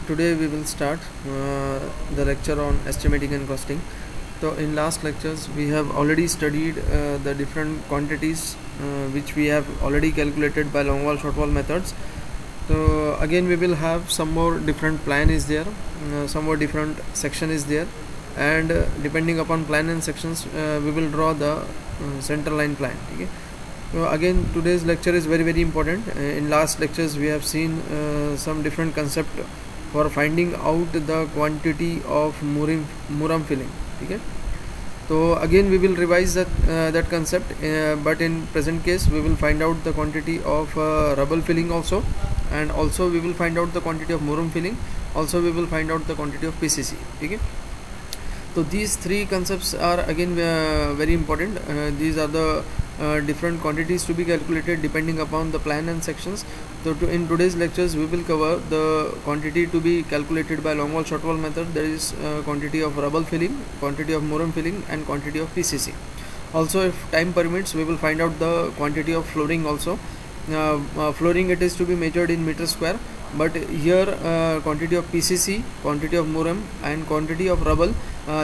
Today we will start the lecture on estimating and costing. So in last lectures we have already studied the different quantities which we have already calculated by long wall short wall methods. So again we will have some more different plan is there, some more different section is there, and depending upon plan and sections we will draw the center line plan. Okay. So again today's lecture is very important. In last lectures we have seen some different concept for finding out the quantity of muram filling. Okay. So again we will revise that concept, but in present case we will find out the quantity of rubble filling also, and also we will find out the quantity of muram filling, also we will find out the quantity of PCC. Okay. So these three concepts are again very important. These are the different quantities to be calculated depending upon the plan and sections. So in today's lectures we will cover the quantity to be calculated by long wall short wall method, that is quantity of rubble filling, quantity of muram filling, and quantity of PCC. Also, if time permits, we will find out the quantity of flooring also. Flooring, it is to be measured in meter square, but here quantity of PCC, quantity of muram, and quantity of rubble,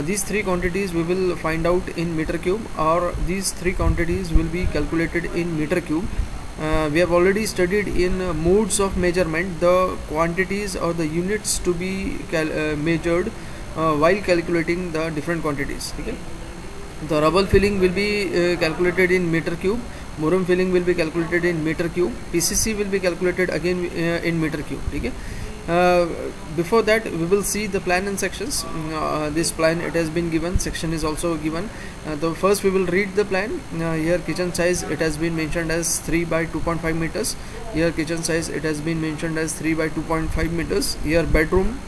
these three quantities we will find out in meter cube, or these three quantities will be calculated in meter cube. We have already studied in modes of measurement the quantities or the units to be measured while calculating the different quantities. Okay. The rubble filling will be calculated in meter cube, muram filling will be calculated in meter cube, PCC will be calculated again in meter cube. Okay. Before that we will see the plan and sections. This plan, it has been given, section is also given. So first we will read the plan. Here kitchen size, it has been mentioned as 3 by 2.5 meters. Here kitchen size, it has been mentioned as 3 by 2.5 meters. Here bedroom,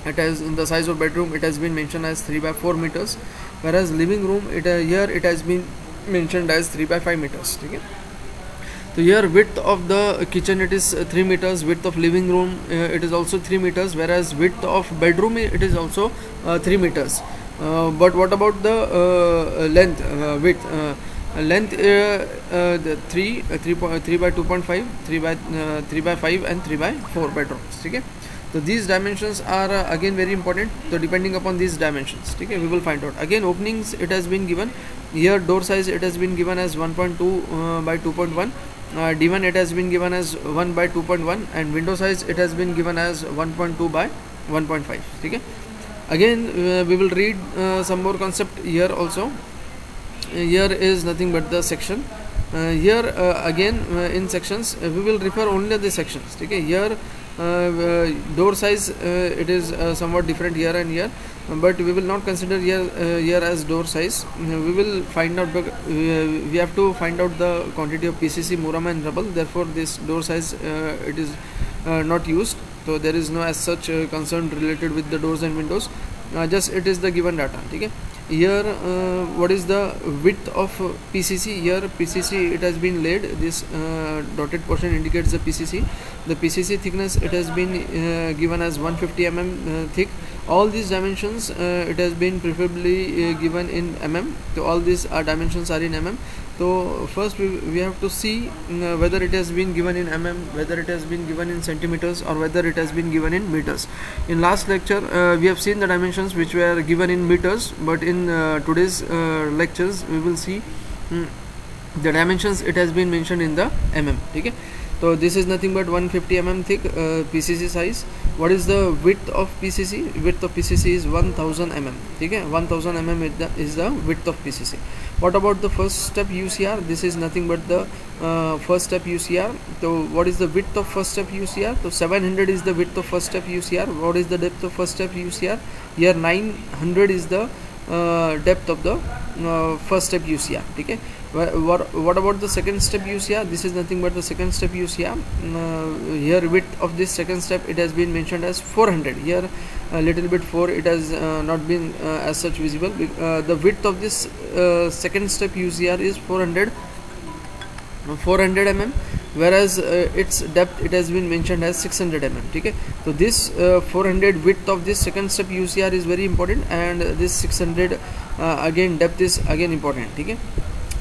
it has, in the size of bedroom, it has been mentioned as 3 by 4 meters, whereas living room, here it has been mentioned as 3 by 5 meters. Okay. So here width of the kitchen, it is 3 meters, width of living room it is also 3 meters, whereas width of bedroom, it is also 3 meters. But what about the length, width? Length, the 3 by 2.5, 3 by 5, and 3 by 4 bedrooms. Okay. So these dimensions are again very important. So depending upon these dimensions, okay, we will find out. Again openings, it has been given. Here door size, it has been given as 1.2 by 2.1. D1, it has been given as 1 by 2.1, and window size, it has been given as 1.2 by 1.5. Okay. Again we will read some more concept here also. Here is nothing but the section. Here again in sections we will refer only the sections. Okay. Here door size, it is somewhat different here and here, but we will not consider here as door size. We will find out, we have to find out the quantity of PCC, muram, and rubble. Therefore this door size it is not used. So there is no as such concern related with the doors and windows. Just it is the given data. Okay. Here what is the width of PCC? Here PCC, it has been laid. This dotted portion indicates the PCC. The PCC thickness, it has been given as 150 mm thick. All these dimensions it has been preferably given in mm. So all these dimensions are in mm. So first we have to see whether it has been given in mm, whether it has been given in centimeters, or whether it has been given in meters. In last lecture we have seen the dimensions which were given in meters, but in today's lectures we will see the dimensions, it has been mentioned in the mm. Okay. So this is nothing but 150 mm thick PCC size. What is the width of PCC? Width of PCC is 1000 mm. Okay, 1000 mm is the width of PCC. What about the first step UCR? This is nothing but the first step UCR. So what is the width of first step UCR? So 700 is the width of first step UCR. What is the depth of first step UCR? Here 900 is the depth of the first step UCR. Okay. What about the second step UCR? This is nothing but the second step UCR. Here width of this second step, it has been mentioned as 400. Here a little bit 4, it has not been as such visible. The width of this second step UCR is 400 mm, whereas its depth, it has been mentioned as 600 mm. Okay. So this 400 width of this second step UCR is very important, and this 600 again depth is again important. Okay.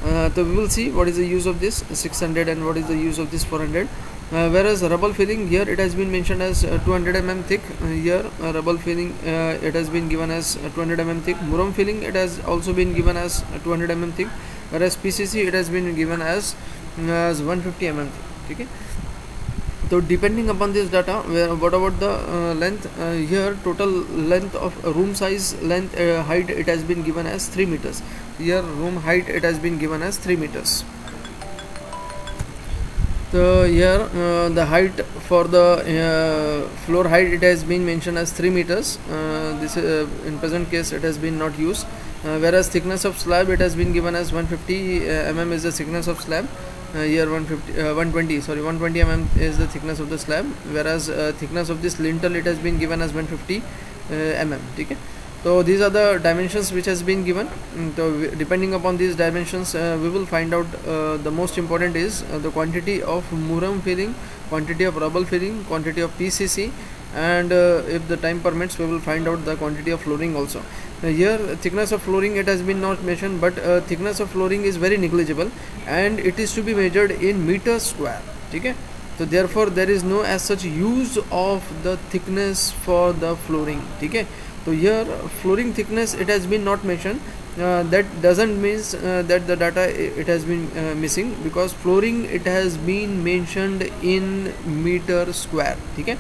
So we will see what is the use of this 600 and what is the use of this 400. Whereas rubble filling, here it has been mentioned as 200 mm thick. Here rubble filling, it has been given as 200 mm thick. Muram filling, it has also been given as 200 mm thick. Whereas PCC, it has been given as 150 mm thick. Okay. So depending upon this data, what about the length? Here total length of room size, length, height, it has been given as 3 meters. Here room height, it has been given as 3 meters. So here the height for the floor height, it has been mentioned as 3 meters. This in present case it has been not used. Whereas thickness of slab, it has been given as 150 mm is the thickness of slab. Here 120 mm is the thickness of the slab, whereas thickness of this lintel, it has been given as 150 mm. Okay. So these are the dimensions which has been given. So depending upon these dimensions, we will find out the most important is the quantity of muram filling, quantity of rubble filling, quantity of PCC, and if the time permits, we will find out the quantity of flooring also. Here thickness of flooring, it has been not mentioned, but thickness of flooring is very negligible and it is to be measured in meters square. Okay. So therefore there is no as such use of the thickness for the flooring. Okay. So here flooring thickness, it has been not mentioned. That doesn't means that the data it has been missing, because flooring, it has been mentioned in meter square. Okay.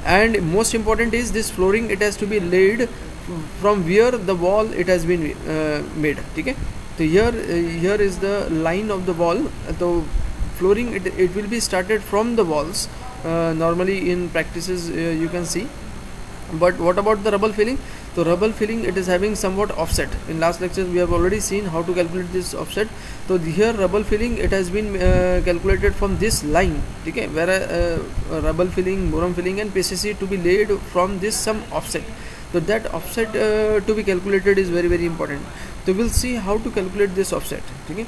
And most important is this flooring, it has to be laid from where the wall it has been made. Okay. So here is the line of the wall. So flooring, it will be started from the walls. Normally in practices you can see. But what about the rubble filling? So rubble filling, it is having somewhat offset. In last lecture we have already seen how to calculate this offset. So here rubble filling, it has been calculated from this line. Okay, where rubble filling, muram filling and PCC to be laid from this some offset. So that offset to be calculated is very important. So we'll see how to calculate this offset. Okay.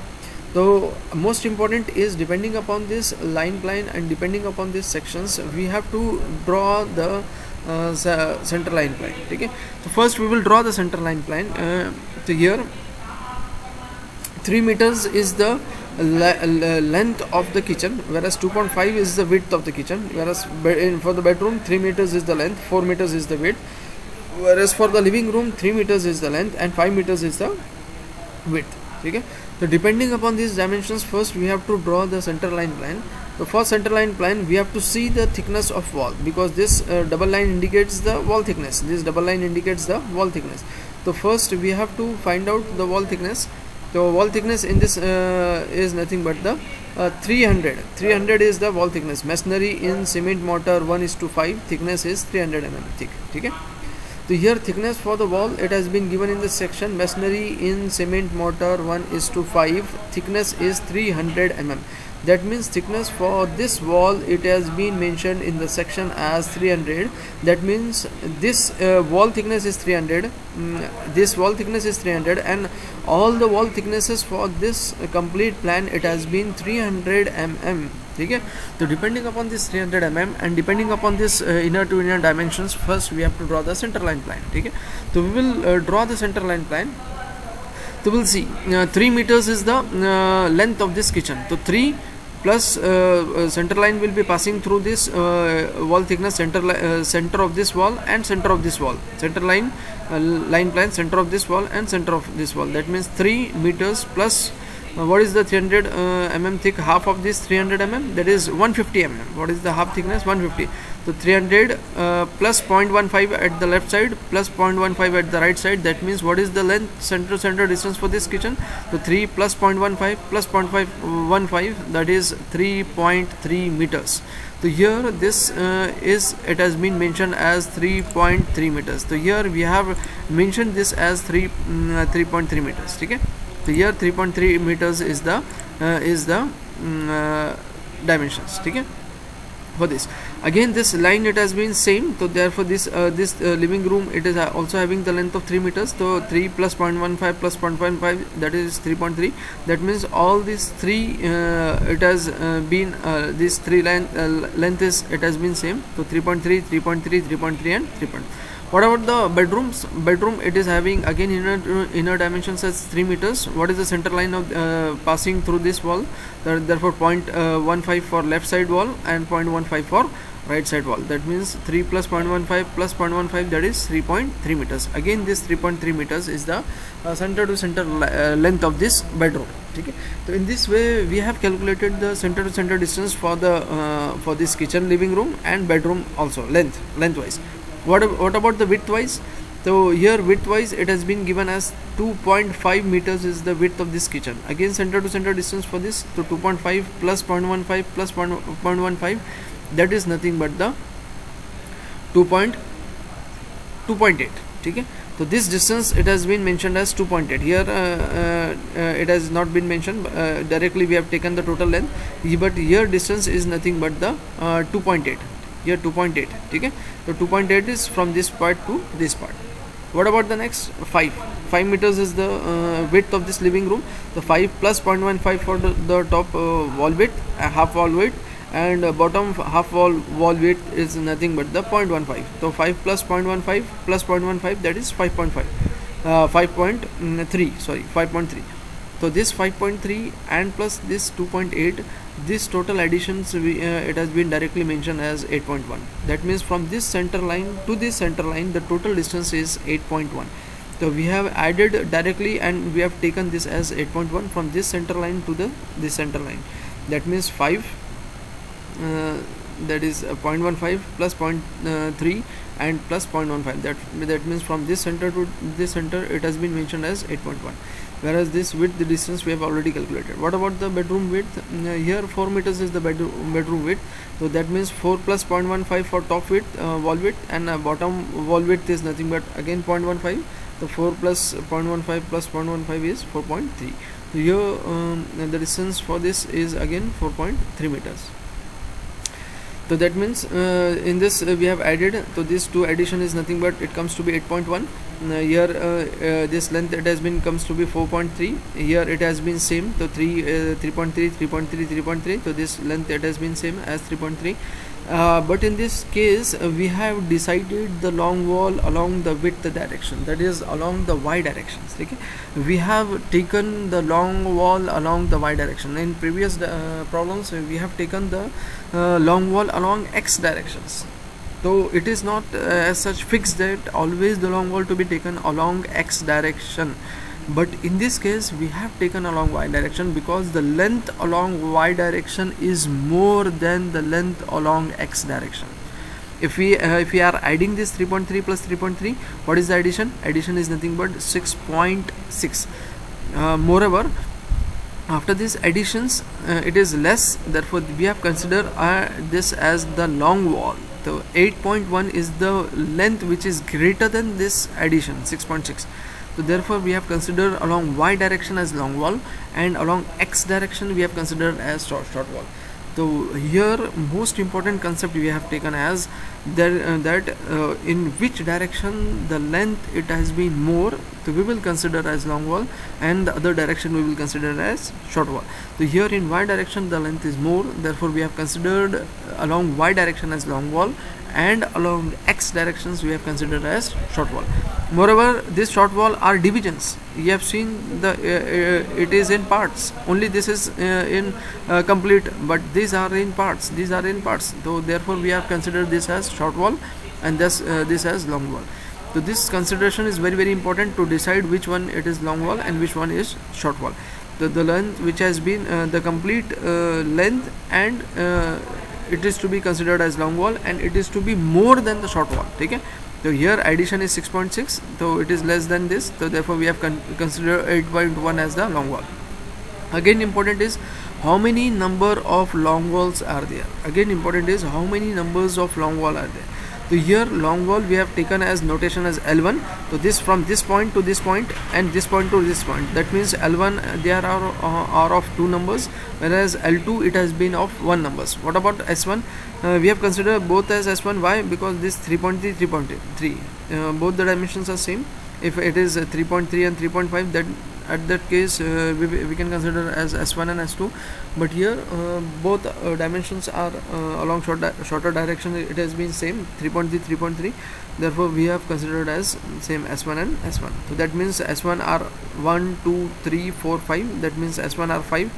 So most important is, depending upon this line plan and depending upon these sections, we have to draw the center line plan. Okay. So first we will draw the center line plan. So here 3 meters is the length of the kitchen, whereas 2.5 is the width of the kitchen, whereas for the bedroom 3 meters is the length, 4 meters is the width, whereas for the living room 3 meters is the length and 5 meters is the width. Okay. So depending upon these dimensions, first we have to draw the center line plan. So for center line plan, we have to see the thickness of wall, because this double line indicates the wall thickness. This double line indicates the wall thickness. So first we have to find out the wall thickness. So wall thickness in this is nothing but the 300. 300 is the wall thickness. Masonry in cement mortar 1:5, thickness is 300 mm thick. Okay. So here thickness for the wall, it has been given in the section masonry in cement mortar 1:5, thickness is 300 mm. That means thickness for this wall, it has been mentioned in the section as 300. That means this wall thickness is 300. This wall thickness is 300, and all the wall thicknesses for this complete plan, it has been 300 mm. Okay. So depending upon this 300 mm and depending upon this inner to inner dimensions, first we have to draw the center line plan. Okay. So we will draw the center line plan. So we'll see 3 meters is the length of this kitchen. So 3 plus center line will be passing through this wall thickness, center of this wall and center of this wall. Center line line plan, center of this wall and center of this wall. That means 3 meters plus what is the 300 mm thick, half of this 300 mm, that is 150 mm. What is the half thickness? 150. So 300 plus 0.15 at the left side plus 0.15 at the right side. That means what is the length, center to center distance for this kitchen? So 3 plus 0.15 plus 0.515, that is 3.3 meters. So here this it has been mentioned as 3.3 meters. So here we have mentioned this as 3.3 meters. Okay. So here 3.3 meters is the dimensions. Okay. For this, again this line, it has been same. So therefore this living room, it is also having the length of 3 meters. So 3 plus 0.15 plus 0.15, that is 3.3. That means all these three it has been these three length is, it has been same. So 3.3, 3.3, 3.3 and 3. What about the bedrooms? Bedroom, it is having again inner dimensions as 3 meters. What is the center line of passing through this wall? Therefore 0.15 for left side wall and 0.15 for right side wall. That means 3 plus 0.15 plus 0.15, that is 3.3 meters. Again this 3.3 meters is the center to center length of this bedroom. Okay. So in this way we have calculated the center to center distance for the for this kitchen, living room and bedroom also, lengthwise. What about the width wise? So here width wise it has been given as 2.5 meters is the width of this kitchen. Again center to center distance for this, so 2.5 plus 0.15 plus 0.15, that is nothing but the 2.8. Okay. So this distance it has been mentioned as 2.8. Here it has not been mentioned directly. We have taken the total length, but here distance is nothing but the 2.8. Here 2.8. Okay. So 2.8 is from this part to this part. What about the next? 5 meters is the width of this living room. So 5 plus 0.15 for the top wall width, half wall width, and bottom half wall width is nothing but the 0.15. So 5 plus 0.15 plus 0.15, that is 5.5, 5.3, sorry, 5.3. So this 5.3 and plus this 2.8, this total additions it has been directly mentioned as 8.1. That means from this center line to this center line the total distance is 8.1. So we have added directly and we have taken this as 8.1 from this center line to this center line. That means 5, that is 0.15 plus 0.3 and plus 0.15. That means from this center to this center it has been mentioned as 8.1. Whereas this width, the distance we have already calculated. What about the bedroom width? Here 4 meters is the bedroom width. So that means 4 plus 0.15 for top width, wall width, and bottom wall width is nothing but again 0.15. So 4 plus 0.15 plus 0.15 is 4.3. So here the distance for this is again 4.3 meters. So that means in this we have added, so this 2 addition is nothing but it comes to be 8.1. Here this length it has been comes to be 4.3. Here it has been same, so 3.3, 3.3. So this length it has been same as 3.3. But in this case we have decided the long wall along the width direction, that is along the y directions. Okay, we have taken the long wall along the y direction. In previous problems we have taken the long wall along x directions. So it is not as such fixed that always the long wall to be taken along x direction, but in this case we have taken along y direction because the length along y direction is more than the length along x direction. If we are adding this 3.3 plus 3.3, what is the addition? Addition is nothing but 6.6. Moreover, after these additions it is less, therefore we have considered this as the long wall. So 8.1 is the length which is greater than this addition 6.6. So therefore we have considered along y direction as long wall and along x direction we have considered as short wall. So here most important concept we have taken as that in which direction the length it has been more, so we will consider as long wall, and the other direction we will consider as short wall. So here in y direction the length is more, therefore we have considered along y direction as long wall, and along x directions we have considered as short wall. Moreover, this short wall are divisions. You have seen the it is in parts. Only this is in complete, but these are in parts. So therefore we have considered this as short wall and this as long wall. So this consideration is very important to decide which one it is long wall and which one is short wall. The length which has been the complete length, and it is to be considered as long wall, and it is to be more than the short wall. Okay. So here addition is 6.6, so it is less than this, so therefore we have considered 8.1 as the long wall. Again important is how many number of long walls are there. Again important is how many numbers of long wall are there. So here long wall we have taken as notation as L1. So this from this point to this point and this point to this point, that means L1 there are of 2 numbers, whereas L2 it has been of 1 numbers. What about S1? We have considered both as S1. Why? Because this 3.3 both the dimensions are same. If it is 3.3 and 3.5, then at that case we can consider as S1 and S2. But here both dimensions are along shorter direction. It has been same 3.3 3.3, therefore we have considered as same S1 and S1. So that means S1 are 1 2 3 4 5, that means S1 are 5.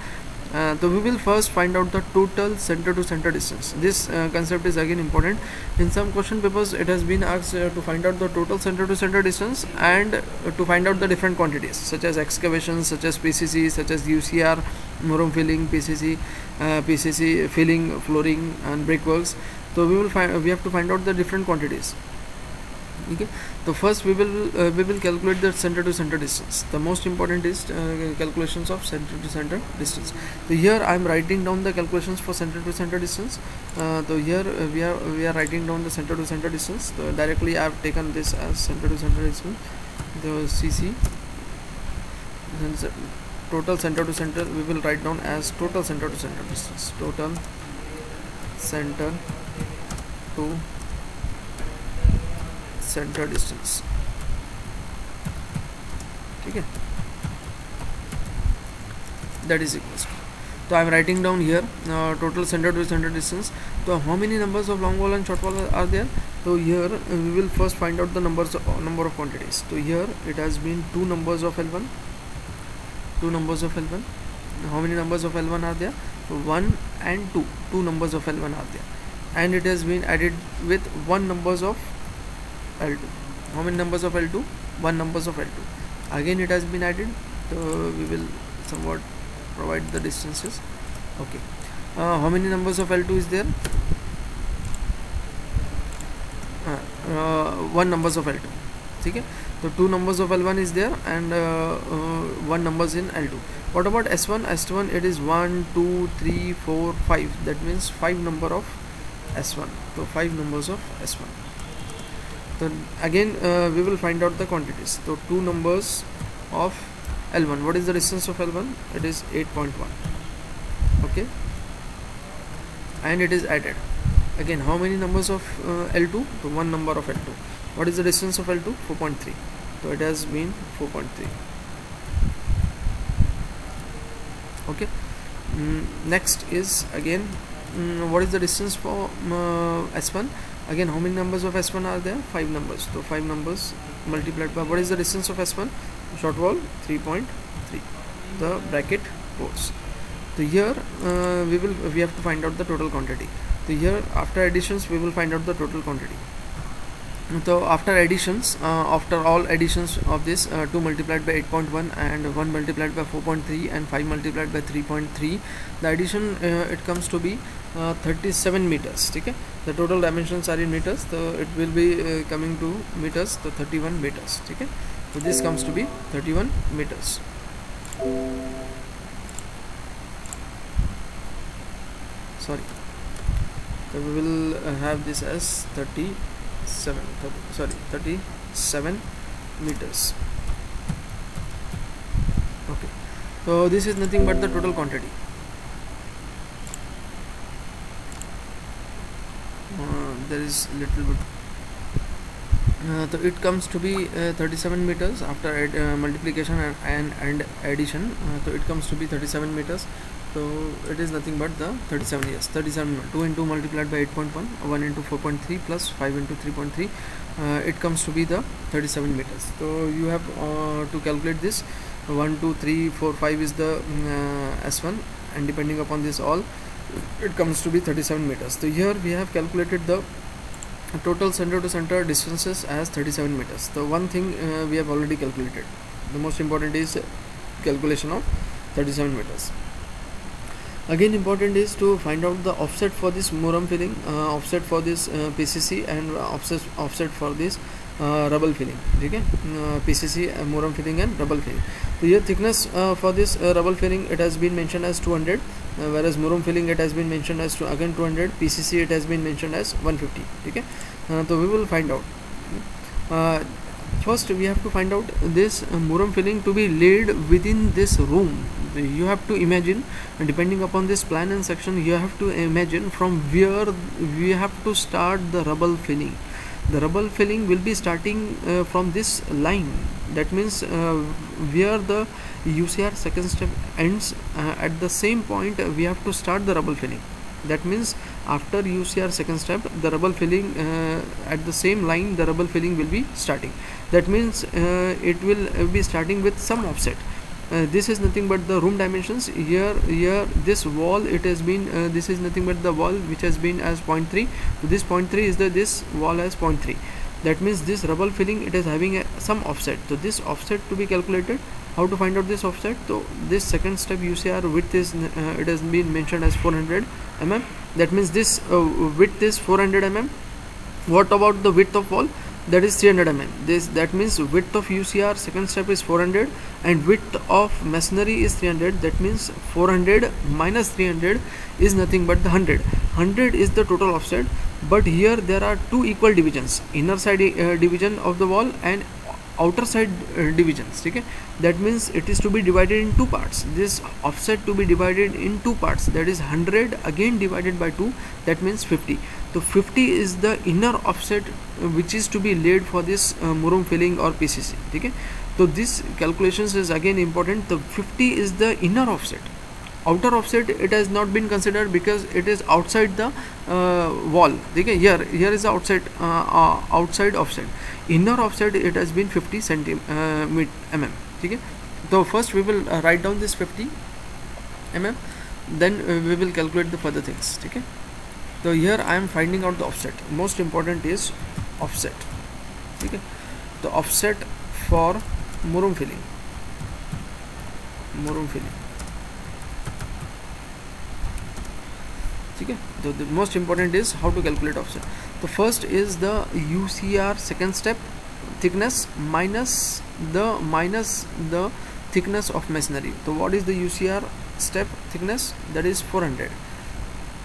So we will first find out the total center to center distance. This concept is again important. In some question papers it has been asked to find out the total center to center distance and to find out the different quantities such as excavations, such as PCC, such as UCR, murum filling, PCC filling, flooring and brickworks. So we have to find out the different quantities. Okay, so first we will calculate the center to center distance. The most important is calculations of center to center distance. So here I am writing down the calculations for center to center distance. So here we are writing down the center to center distance. So directly I have taken this as center to center distance. The CC total center to center we will write down as total center to center distance. Total center to center distance. Okay, that is equals to, so I am writing down here total center to center distance. So how many numbers of long wall and short wall are there? So here we will first find out the number of quantities. So here it has been 2 numbers of L1, 2 numbers of L1. How many numbers of L1 are there? So 1 and 2, 2 numbers of L1 are there, and it has been added with 1 numbers of L2. How many numbers of L2? 1 numbers of L2. Again it has been added. So we will somewhat provide the distances. Okay, how many numbers of L2 is there? 1 numbers of L2. Okay, so 2 numbers of L1 is there and 1 numbers in L2. What about S1? S1 it is 1 2 3 4 5, that means 5 number of S1. So 5 numbers of S1. So again we will find out the quantities. So 2 numbers of L1. What is the distance of L1? It is 8.1. okay, and it is added. Again, how many numbers of L2? So 1 number of L2. What is the distance of L2? 4.3. So it has been 4.3. okay. Next is again what is the distance for S1? Again, how many numbers of S1 are there? 5 numbers. So 5 numbers multiplied by what is the distance of S1? Short wall 3.3. The bracket goes. So here we have to find out the total quantity. So here after additions we will find out the total quantity. So after additions, after all additions of this 2 multiplied by 8.1 and 1 multiplied by 4.3 and 5 multiplied by 3.3, the addition it comes to be 37 meters. Okay, the total dimensions are in meters, so it will be coming to meters, so 31 meters. Okay, so this comes to be 31 meters. Sorry, so we will have this as 37 meters. Okay, so this is nothing but the total quantity. There is little bit so it comes to be 37 meters after multiplication and addition. So it comes to be 37 meters. So it is nothing but the 37 years. 37 2 into multiplied by 8.1, 1 into 4.3 plus 5 into 3.3, it comes to be the 37 meters. So you have to calculate this. 1 2 3 4 5 is the S1, and depending upon this all, it comes to be 37 meters. So here we have calculated the total center to center distances as 37 meters. So one thing we have already calculated. The most important is calculation of 37 meters. Again, important is to find out the offset for this muram filling, offset for this PCC, and offset for this rubble filling. Okay, PCC, muram filling and rubble filling. So here thickness for this rubble filling, it has been mentioned as 200, whereas muram filling it has been mentioned as again 200. PCC it has been mentioned as 150. Okay, so we will find out. First we have to find out this muram filling to be laid within this room. You have to imagine, depending upon this plan and section, you have to imagine from where we have to start the rubble filling. the rubble filling will be starting from this line. That means where the UCR second step ends, at the same point we have to start the rubble filling. That means after UCR second step, the rubble filling at the same line, the rubble filling will be starting. That means it will be starting with some offset. This is nothing but the room dimensions. Here this wall, it has been this is nothing but the wall which has been as 0.3. So this 0.3 is this wall as 0.3. That means this rubble filling, it is having some offset. So this offset to be calculated. How to find out this offset? So this second step UCR width is it has been mentioned as 400 mm. That means this width is 400 mm. What about the width of wall? That is 300 mm. That means width of UCR second step is 400 and width of masonry is 300. That means 400 minus 300 is nothing but the 100. 100 is the total offset. But here there are two equal divisions: inner side division of the wall and outer side divisions. Okay, that means it is to be divided in two parts. This offset to be divided in two parts, that is 100 again divided by 2, that means 50. So 50 is the inner offset which is to be laid for this murum filling or PCC. Okay, so this calculations is again important. The 50 is the inner offset. Outer offset, it has not been considered because it is outside the wall. Okay, here is the outside offset. Inner offset, it has been 50 mm. Okay, so first we will write down this 50 mm, then we will calculate the further things. Okay, so here I am finding out the offset. Most important is offset. Okay, the offset for murum filling. Okay, so the most important is how to calculate offset. The first is the UCR second step thickness minus the thickness of masonry. So what is the UCR step thickness? That is 400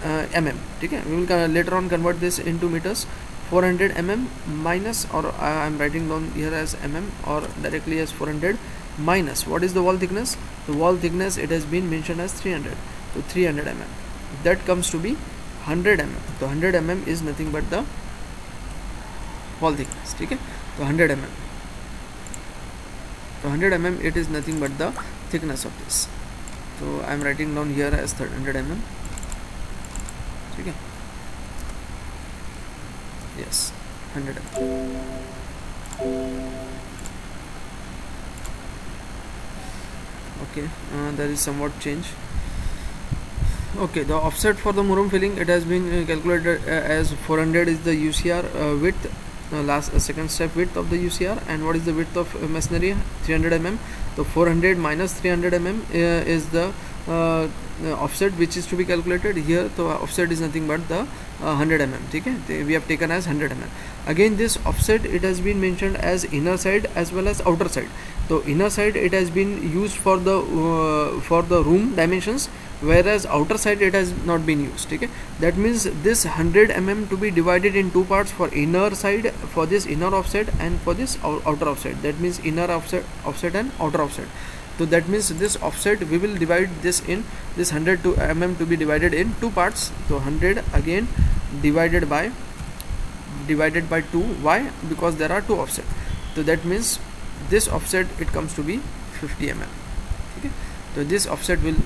mm. Okay, we will later on convert this into meters. 400 mm minus, or I am writing down here as mm or directly as 400 minus, what is the wall thickness? The wall thickness, it has been mentioned as 300. So 300 mm, that comes to be 100 mm. So 100 mm is nothing but the wall thickness. Okay, so 100 mm. So 100 mm, it is nothing but the thickness of this. So I am writing down here as 100 mm. Okay, yes, 100 mm. Okay, there is somewhat change. Okay, the offset for the murum filling, it has been calculated as 400 is the UCR width, second step width of the UCR, and what is the width of masonry? 300 mm. So 400 minus 300 mm is the offset which is to be calculated here. So offset is nothing but the 100 mm. Okay, we have taken as 100 mm. Again, this offset, it has been mentioned as inner side as well as outer side. So inner side, it has been used for the room dimensions, whereas outer side it has not been used. Okay, that means this 100 mm to be divided in two parts, for inner side, for this inner offset, and for this outer offset. That means inner offset and outer offset. So that means this offset, we will divide this in this 100 mm to be divided in two parts. So 100 again divided by 2. Why? Because there are two offset. So that means this offset, it comes to be 50 mm. Okay, so this offset will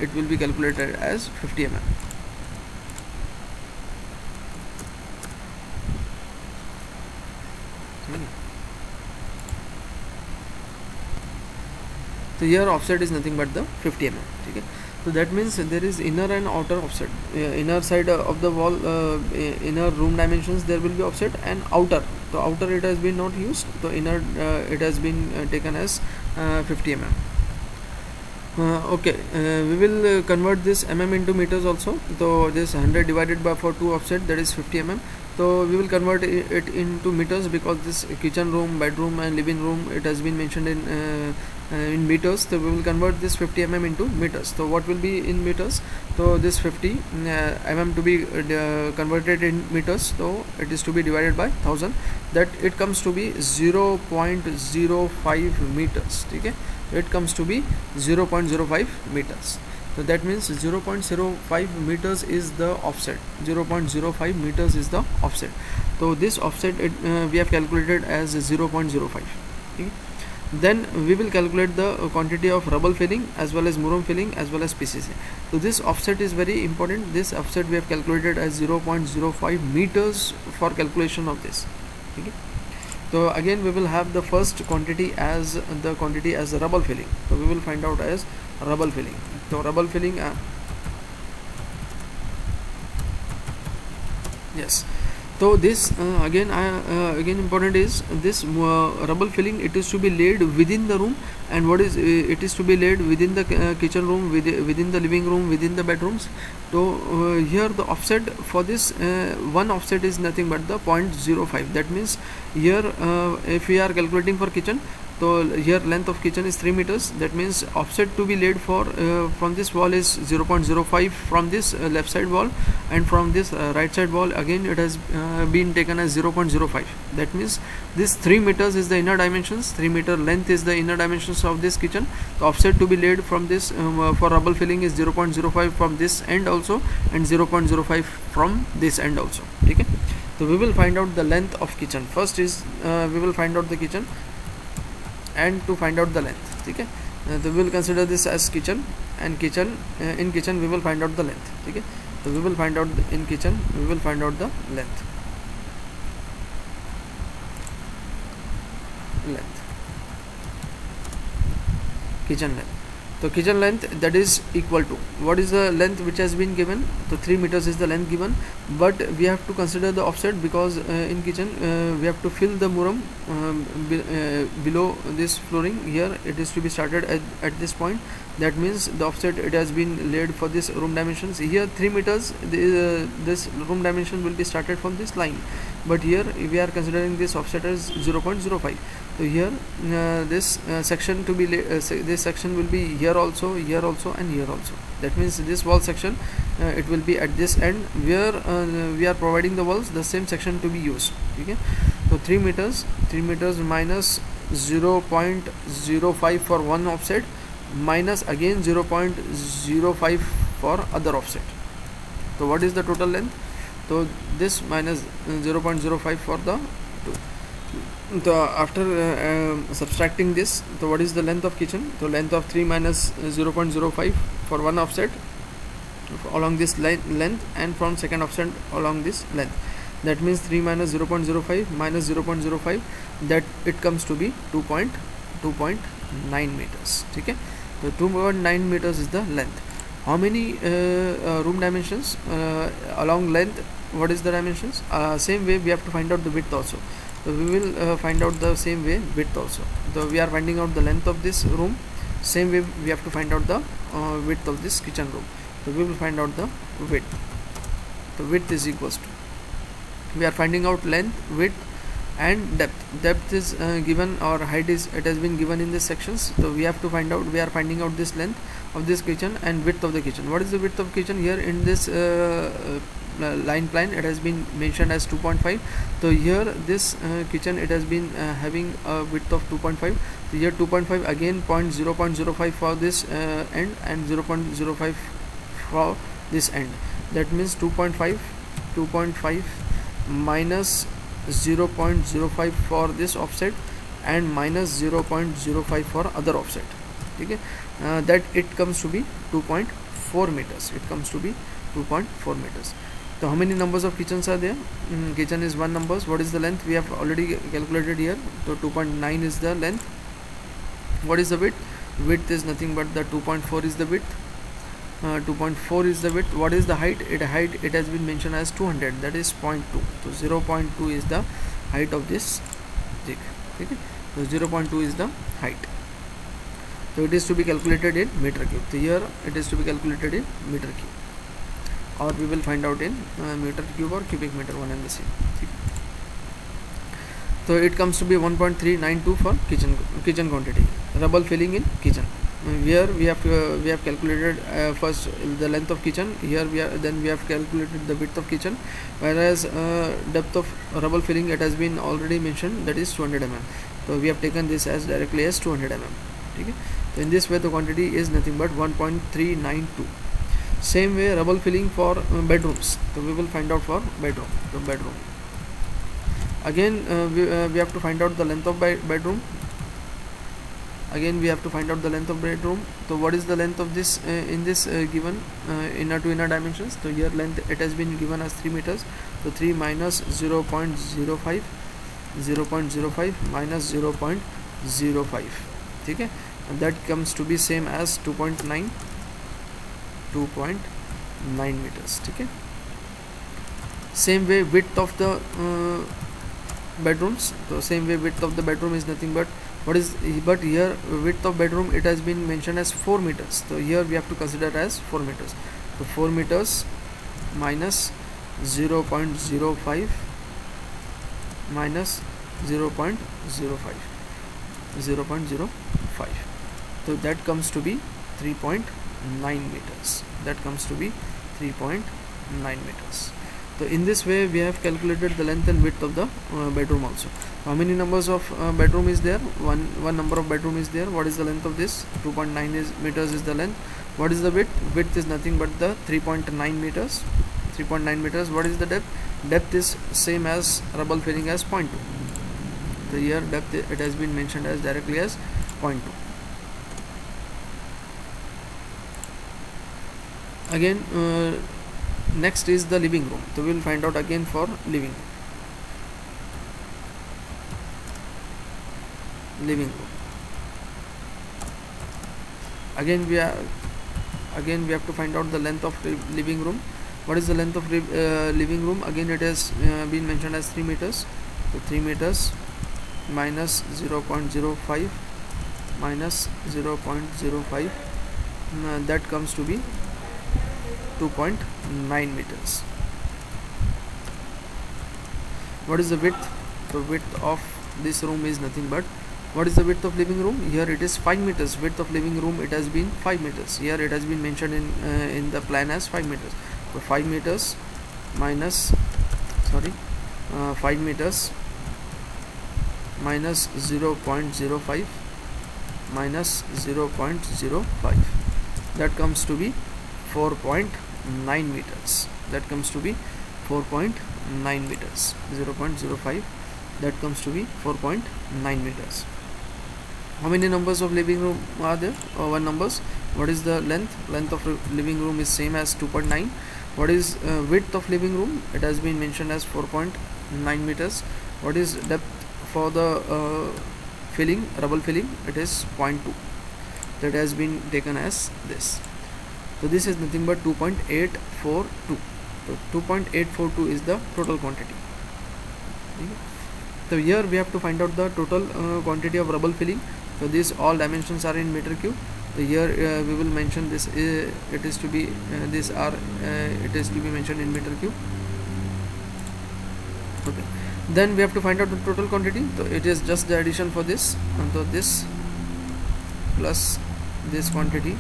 it will be calculated as 50 mm. So here offset is nothing but the 50 mm. Okay, so that means there is inner and outer offset. Inner side of the wall, inner room dimensions, there will be offset, and outer. So outer, it has been not used. So inner, it has been taken as 50 mm. Okay, we will convert this mm into meters also. So this 100 divided by 2 offset, that is 50 mm. So we will convert it into meters, because this kitchen room, bedroom and living room, it has been mentioned in meters. So we will convert this 50 mm into meters. So what will be in meters? So this 50 mm to be converted in meters, so it is to be divided by 1000, that it comes to be 0.05 meters. Okay, it comes to be 0.05 meters. So that means 0.05 meters is the offset. 0.05 meters is the offset. So this offset we have calculated as 0.05. Okay. Then we will calculate the quantity of rubble filling as well as muram filling as well as PCC. So this offset is very important. This offset we have calculated as 0.05 meters for calculation of this. Okay. So again we will have the first quantity as the rubble filling. So we will find out as rubble filling. So rubble filling, yes. So this again important is this rubble filling. It is to be laid within the room, and what is it is to be laid within the kitchen room, within the living room, within the bedrooms. So here the offset for this one offset is nothing but the 0.05. That means here if we are calculating for kitchen, so here length of kitchen is 3 meters. That means offset to be laid for from this wall is 0.05 from this left side wall, and from this right side wall again it has been taken as 0.05. That means this 3 meters is the inner dimensions, 3 meter length is the inner dimensions of this kitchen. The offset to be laid from this for rubble filling is 0.05 from this end also, and 0.05 from this end also. Okay. So we will find out the length of kitchen. First is we will find out the kitchen, and to find out the length. Okay. So we will consider this as kitchen, and in kitchen we will find out the length. Okay. So we will find out in kitchen we will find out the length. Kitchen length. So kitchen length, that is equal to, what is the length which has been given? So 3 meters is the length given, but we have to consider the offset because in kitchen we have to fill the muram below this flooring. Here it is to be started at this point. That means the offset it has been laid for this room dimensions. Here 3 meters, this room dimension will be started from this line, but here we are considering this offset as 0.05. So here this section to be this section will be here also, and here also. That means this wall section it will be at this end where we are providing the walls, the same section to be used. Okay. So 3 meters minus 0.05 for one offset, minus again 0.05 for other offset. So what is the total length? So this minus 0.05 for the two. So after subtracting this, so what is the length of kitchen? So length of 3 minus 0.05 for one offset along this length, and from second offset along this length. That means 3 minus 0.05 minus 0.05, that it comes to be 2.9 meters. Okay. So 2.9 meters is the length. How many room dimensions along length? What is the dimensions? Same way we have to find out the width also. So we will find out the same way width also. So we are finding out the length of this room, same way we have to find out the width of this kitchen room. So we will find out the width. The width is equals to, we are finding out length, width and depth is given, or height is, it has been given in these sections. So we have to find out, we are finding out this length of this kitchen and width of the kitchen. What is the width of kitchen? Here in this line plan it has been mentioned as 2.5. so here this kitchen it has been having a width of 2.5. so here 2.5 again 0.05 for this end and 0.05 for this end. That means 2.5 minus 0.05 for this offset and minus 0.05 for other offset. Okay. That it comes to be 2.4 meters. It comes to be 2.4 meters. So how many numbers of kitchens are there? Kitchen is one numbers. What is the length? We have already calculated here. So 2.9 is the length. What is the width? Width is nothing but the 2.4 is the width. 2.4 is the width. What is the height? It has been mentioned as 200, that is 0.2. so 0.2 is the height of this jig. Okay. So 0.2 is the height. So it is to be calculated in meter cube. So here it is to be calculated in meter cube, or we will find out in meter cube or cubic meter, one and the same. So it comes to be 1.392 for kitchen quantity. Rubble filling in kitchen. Here we have calculated first the length of kitchen. Here we have calculated the width of kitchen, whereas depth of rubble filling it has been already mentioned, that is 200 mm. So we have taken this as directly as 200 mm. Okay. So in this way the quantity is nothing but 1.392. Same way rubble filling for bedrooms. So we will find out for bedroom. So bedroom Again we have to find out the length of bedroom. Again we have to find out the length of bedroom. So what is the length of this in this given inner to inner dimensions? So here length, it has been given as 3 meters. So 3 minus 0.05, 0.05 minus 0.05, okay, and that comes to be same as 2.9 meters, okay. Same way width of the bedrooms. So same way width of the bedroom is nothing but but here width of bedroom, it has been mentioned as 4 meters. So here we have to consider as 4 meters. So 4 meters minus 0.05 minus 0.05, so that comes to be 3.9 meters. That comes to be 3.9 meters. So in this way we have calculated the length and width of the bedroom also. How many numbers of bedroom is there? One number of bedroom is there. What is the length of this? 2.9 meters is the length. What is the width? Width is nothing but the 3.9 meters. 3.9 meters. What is the depth? Depth is same as rubble filling as 0.2. So here depth, it has been mentioned as directly as 0.2. Again next is the living room. So we will find out again for living room. Again we have to find out the length of living room. What is the length of living room? Again it has been mentioned as 3 meters. So 3 meters minus 0.05 minus 0.05, that comes to be 2.9 meters. What is the width? The width of this room is nothing but, what is the width of living room? Here it is 5 meters. Width of living room, it has been 5 meters. Here it has been mentioned in the plan as 5 meters. So 5 meters minus 5 meters minus 0.05 minus 0.05, that comes to be 4.9 meters. That comes to be 4.9 meters. 0.05, that comes to be 4.9 meters. How many numbers of living room are there? One numbers. What is the length? Length of living room is same as 2.9. What is width of living room? It has been mentioned as 4.9 meters. What is depth for the rubble filling? It is 0.2. That has been taken as this. So this is nothing but 2.842. So 2.842 is the total quantity. Okay. So here we have to find out the total quantity of rubble filling. So these all dimensions are in meter cube. So here we will mention this. It is to be mentioned in meter cube. Okay. Then we have to find out the total quantity. So it is just the addition for this. So this plus this quantity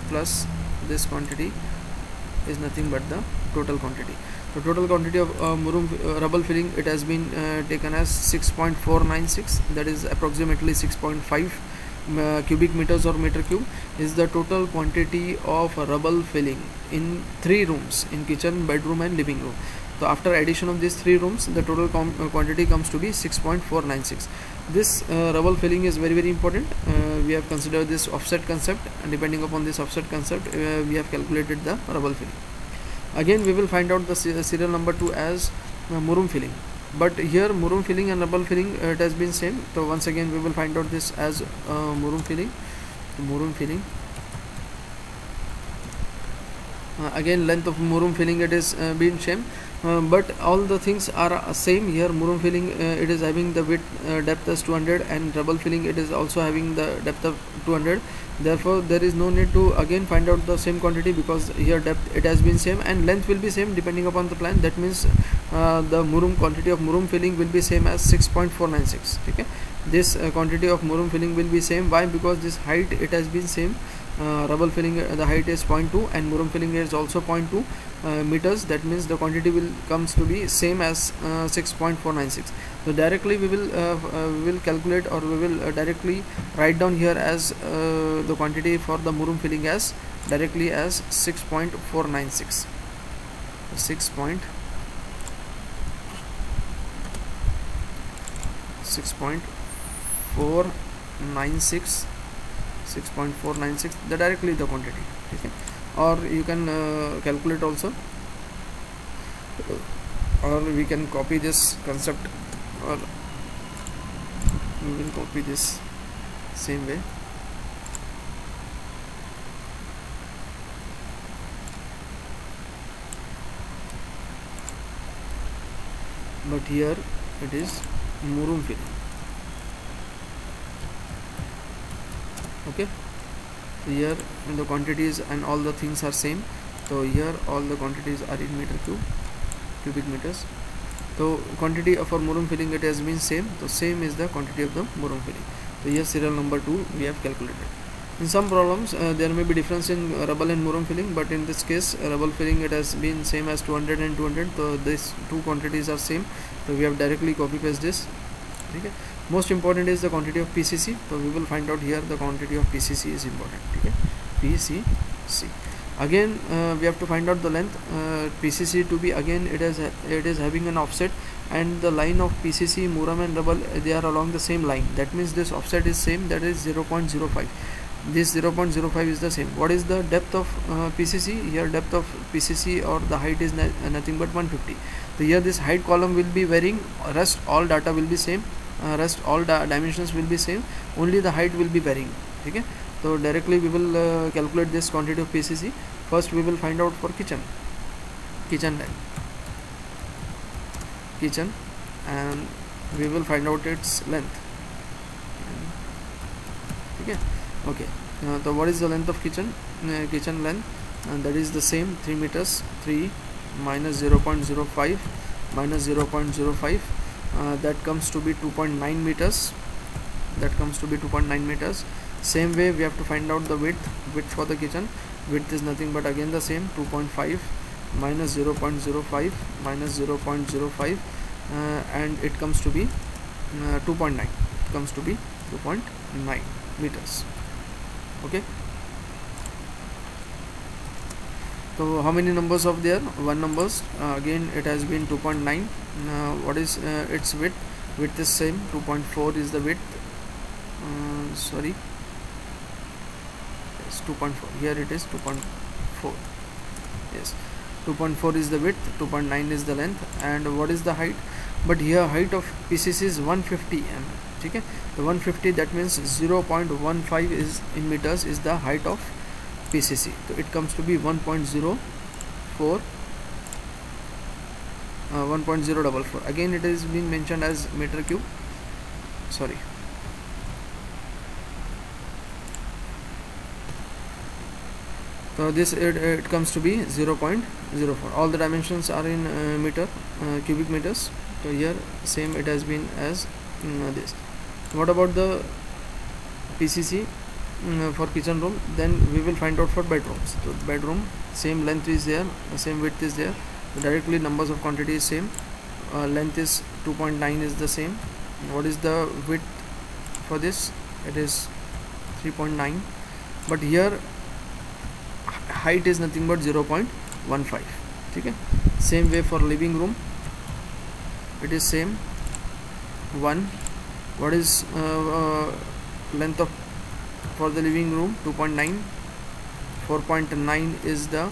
plus this quantity is nothing but the total quantity. The total quantity of rubble filling, it has been taken as 6.496, that is approximately 6.5 cubic meters or meter cube is the total quantity of rubble filling in 3 rooms, in kitchen, bedroom and living room. So after addition of these 3 rooms, the total quantity comes to be 6.496. This rubble filling is very important. We have considered this offset concept, and depending upon this offset concept we have calculated the rubble filling. Again we will find out the serial number 2 as murum filling, but here murum filling and rubble filling it has been same. So once again we will find out this as murum filling. Again length of murum filling, it is been same, but all the things are same. Here murum filling it is having the width depth as 200, and rubble filling it is also having the depth of 200. Therefore there is no need to again find out the same quantity, because here depth it has been same and length will be same depending upon the plan. That means the murum quantity of murum filling will be same as 6.496. okay, this quantity of murum filling will be same. Why? Because this height it has been same. Rubble filling the height is 0.2 and murum filling is also 0.2 meters. That means the quantity will comes to be same as 6.496. So directly we will calculate, or we will directly write down here as the quantity for the murum filling as directly as 6.496. 6.496. 6.496 6.496 the directly the quantity. Okay, or you can calculate also, or we can copy this concept, or we will copy this same way. But here it is murum filling. Okay, here the quantities and all the things are same. So here all the quantities are in meter cubic meters. So quantity for murum filling, it has been same. So same is the quantity of the murum filling. So here serial number 2 we have calculated. In some problems there may be difference in rubble and murum filling, but in this case rubble filling, it has been same as 200 and 200. So these two quantities are same. So we have directly copy paste this. Okay. Most important is the quantity of PCC. So we will find out here the quantity of PCC is important. Okay. PCC. Again we have to find out the length. PCC to be, again it is having an offset, and the line of PCC, muram and rubble, they are along the same line. That means this offset is same, that is 0.05. This 0.05 is the same. What is the depth of PCC? Here depth of PCC or the height is nothing but 150. So here this height column will be varying, rest all data will be same, rest all dimensions will be same, only the height will be varying. Okay, so directly we will calculate this quantity of PCC. First we will find out for kitchen length, and we will find out its length. Okay, so what is the length of kitchen length? And that is the same, 3 meters. 3 minus 0.05 minus 0.05, that comes to be 2.9 meters. Same way we have to find out the width for the kitchen. Width is nothing but again the same, 2.5 minus 0.05 minus 0.05, and it comes to be 2.9. It comes to be 2.9 meters. Okay, so how many numbers of there? 1 numbers. Again it has been 2.9. What is its width? Width is same, 2.4 is the width. Sorry, it's 2.4. Here it is 2.4. Yes, 2.4 is the width, 2.9 is the length. And what is the height? But here height of PCC is 150 mm. Okay, the 150, that means 0.15 is in meters is the height of PCC. So it comes to be 1.044. Again it is being mentioned as meter cube. Sorry. So this it comes to be 0.04. All the dimensions are in meter cubic meters. So here same it has been as this. What about the PCC for kitchen room? Then we will find out for bedrooms. So bedroom, same length is there, same width is there. So directly numbers of quantity is same. Length is 2.9 is the same. What is the width for this? It is 3.9. But here height is nothing but 0.15. Okay. Same way for living room, it is same 1. What is length of for the living room? 2.9. 4.9 is the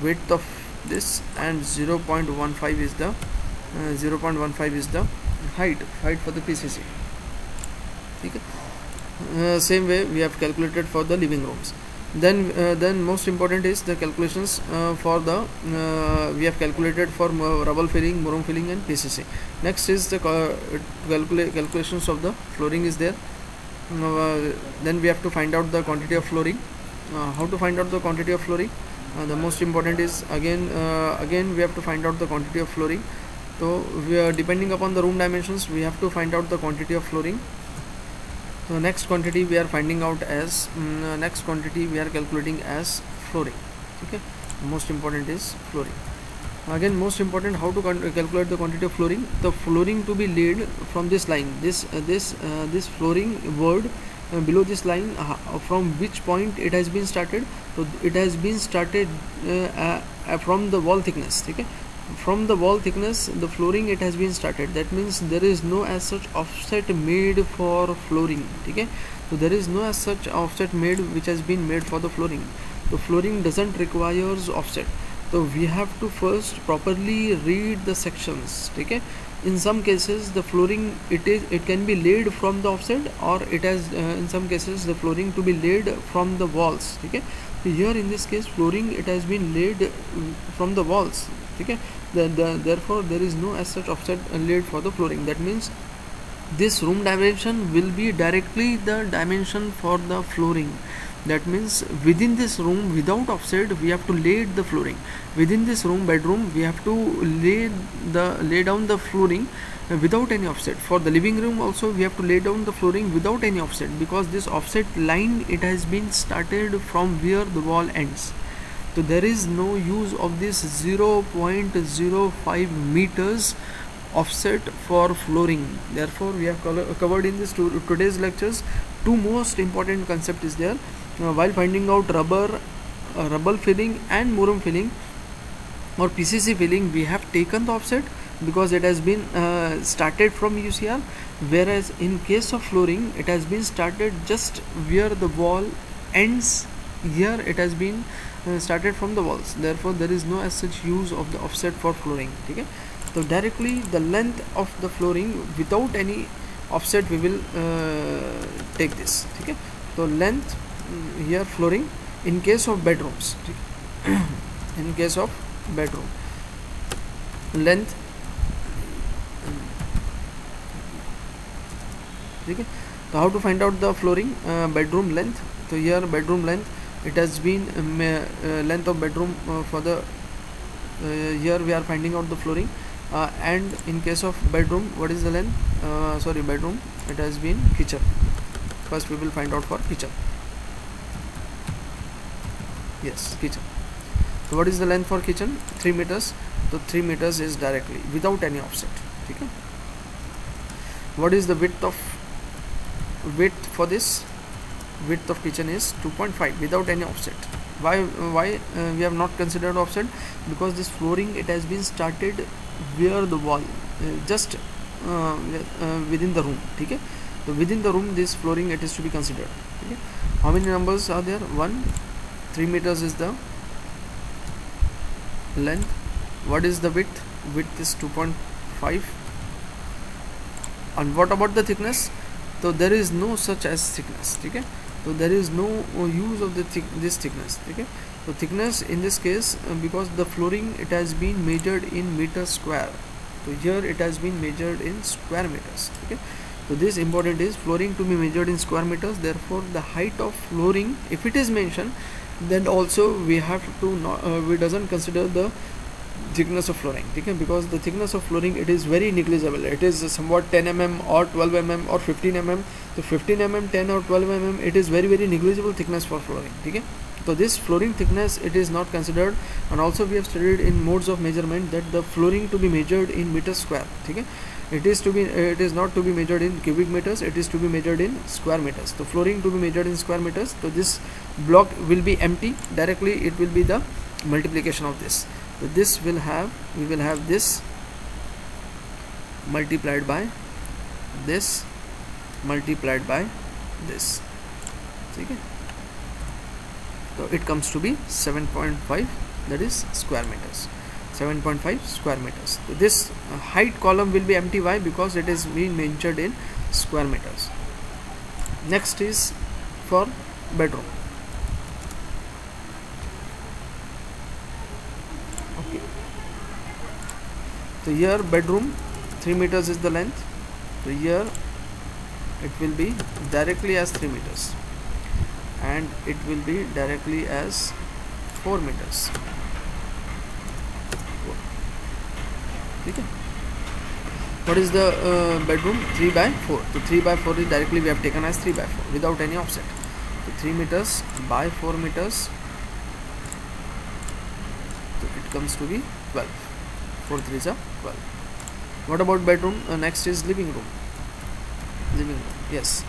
width of this, and 0.15 is the height for the PCC. Okay. Same way we have calculated for the living rooms. Then most important is the calculations for the we have calculated for rubble filling, murum filling and PCC. Next is the calculations of the flooring is there. Then we have to find out the quantity of flooring. How to find out the quantity of flooring? The most important is again we have to find out the quantity of flooring. So we are depending upon the room dimensions, we have to find out the quantity of flooring. So next quantity we are finding out as we are calculating as flooring. Okay, most important is flooring. Again most important, how to calculate the quantity of flooring. The flooring to be laid from this line, this flooring word below this line, from which point it has been started. So it has been started from the wall thickness. Okay, from the wall thickness, the flooring it has been started. That means there is no as such offset made for flooring. Okay, so there is no as such offset made which has been made for the flooring. The flooring doesn't requires offset. So we have to first properly read the sections. Okay, in some cases the flooring it can be laid from the offset, or it has in some cases the flooring to be laid from the walls. Okay, so here in this case flooring it has been laid from the walls. Okay, therefore there is no as such offset laid for the flooring. That means this room dimension will be directly the dimension for the flooring. That means within this room without offset we have to lay the flooring. Within this room bedroom we have to lay down the flooring without any offset. For the living room also we have to lay down the flooring without any offset, because this offset line it has been started from where the wall ends. So there is no use of this 0.05 meters offset for flooring. Therefore we have covered in this today's lectures two most important concept is there. While finding out rubber filling and muram filling or PCC filling, we have taken the offset because it has been started from UCR, whereas in case of flooring it has been started just where the wall ends. Here it has been started from the walls. Therefore there is no as such use of the offset for flooring. Okay, so directly the length of the flooring without any offset we will take this. Okay, so length here flooring in case of bedrooms. In case of bedroom length. Okay, so how to find out the flooring bedroom length? So here bedroom length it has been length of bedroom for the here we are finding out the flooring, and in case of bedroom what is the length? Bedroom it has been kitchen. First we will find out for kitchen. Yes, kitchen. So what is the length for kitchen? 3 meters. So 3 meters is directly without any offset. Okay. What is the width for this? Width of kitchen is 2.5 without any offset. Why we have not considered offset? Because this flooring it has been started where the wall just within the room. Okay, so within the room this flooring it is to be considered. Okay, how many numbers are there? 1. 3 meters is the length. What is the width? Width is 2.5. And what about the thickness? So there is no such as thickness. Okay, so there is no use of the this thickness. Okay, so thickness in this case because the flooring it has been measured in meter square. So here it has been measured in square meters. Okay, so this important is flooring to be measured in square meters. Therefore the height of flooring if it is mentioned, then also we have to we doesn't consider the thickness of flooring. Okay, because the thickness of flooring it is very negligible. It is somewhat 10 mm or 12 mm or 15 mm. So 15 mm, 10 or 12 mm it is very negligible thickness for flooring. Okay, so this flooring thickness it is not considered. And also we have studied in modes of measurement that the flooring to be measured in meter square. Okay, it is not to be measured in cubic meters, it is to be measured in square meters. So flooring to be measured in square meters. So this block will be empty, directly it will be the multiplication of this. So this we will have this multiplied by this multiplied by this. Okay, so it comes to be 7.5, that is square meters. 7.5 square meters. So this height column will be empty. Why? Because it is being measured in square meters. Next is for bedroom. Okay, so here bedroom 3 meters is the length. So here it will be directly as 3 meters and it will be directly as 4 meters. Okay, what is the bedroom? 3 by 4. So 3 by 4 is directly we have taken as 3 by 4 without any offset. So 3 meters by 4 meters, so it comes to be 12. 4 3s are 12. What about bedroom? Next is living room. Living room, yes.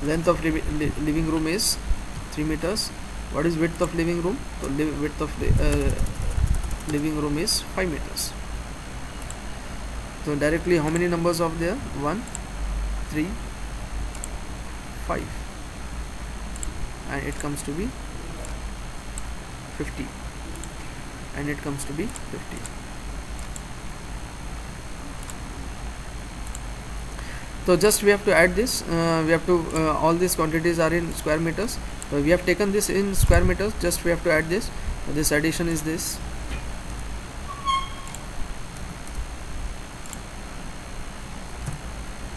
Length of living room is 3 meters. What is width of living room? So width of living room is 5 meters. So directly how many numbers of there? 1, 3, 5, and it comes to be 50, and it comes to be 50. So just we have to add this, we have to all these quantities are in square meters, so we have taken this in square meters, just we have to add this. So this addition is this.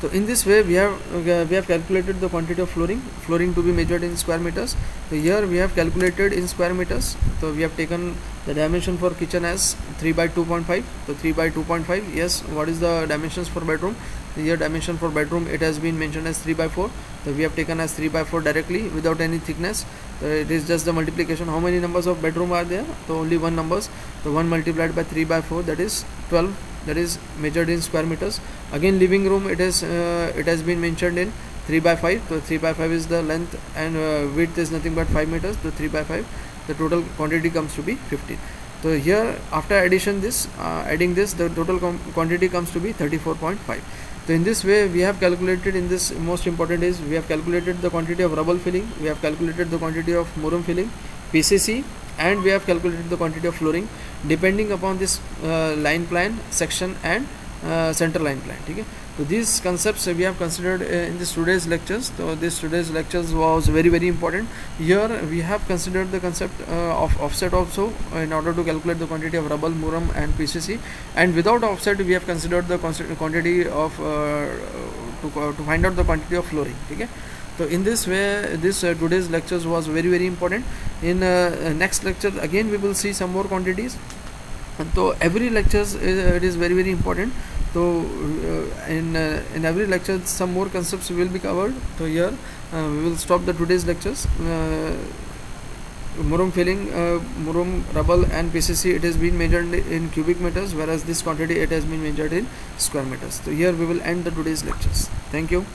So in this way we have calculated the quantity of flooring to be measured in square meters. So here we have calculated in square meters. So we have taken the dimension for kitchen as 3 by 2.5. So 3 by 2.5. Yes, what is the dimensions for bedroom? So here dimension for bedroom, it has been mentioned as 3 by 4. So we have taken as 3 by 4 directly without any thickness. So it is just the multiplication. How many numbers of bedroom are there? So only one numbers. So 1 multiplied by 3 by 4, that is 12. That is measured in square meters. Again living room, it has been mentioned in 3 by 5. So 3 by 5 is the length, and width is nothing but 5 meters. So 3 by 5, the total quantity comes to be 15. So here after adding this, the total quantity comes to be 34.5. So in this way we have calculated, in this most important is we have calculated the quantity of rubble filling, we have calculated the quantity of murum filling, PCC, and we have calculated the quantity of flooring depending upon this line plan, section, and center line plan. Okay? So these concepts we have considered in this today's lectures. So this today's lectures was very important. Here we have considered the concept of offset also in order to calculate the quantity of rubble, murum, and PCC, and without offset we have considered the quantity of to find out the quantity of flooring. Okay? So in this way this today's lectures was very important. In next lecture again we will see some more quantities. So every lectures it is very important. So in every lecture some more concepts will be covered. So here we will stop the today's lectures. Murum filling, murum, rubble, and PCC, it has been measured in cubic meters, whereas this quantity it has been measured in square meters. So here we will end the today's lectures. Thank you.